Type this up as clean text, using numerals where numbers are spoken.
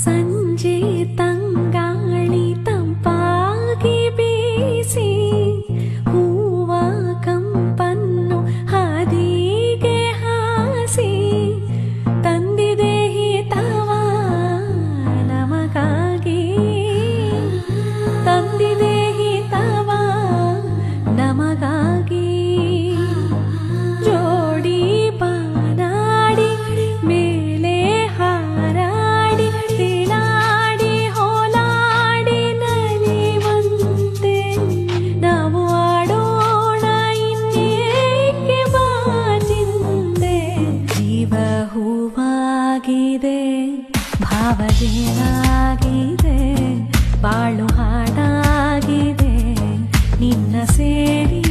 ಸಂಜೆ ತಂಗಾಳಿ ತಂಪಾಗಿ ಬೀಸಿ ಹೂವ ಕಂಪನ್ನು ಹಾದಿಗೆ ಹಾಸಿ ತಂದಿದೆ ಹಿತವ ನಮಗಾಗಿ, ತಂದಿದೆ ಹಿತವ ನಮಗಾಗಿ. ಜೋಡಿ ಬಾನಾಡಿ ಮೇಲೆ ಹಾರಾಡಿ ತೇಲಾಡಿ ಹೋಲಾಡಿ ನಲಿವಂತೆ ನಾವು ಆಡೋಣ ಇನ್ನೇಕೆ ಬಾನಿಂದೆ. ಜೀವ ಹೂವಾಗಿದೆ, ಭಾವ ಜೇನಾಗಿದೆ, ಬಾಳು ಹಾಡಾಗಿದೆ ನಿನ್ನ ಸೇರಿ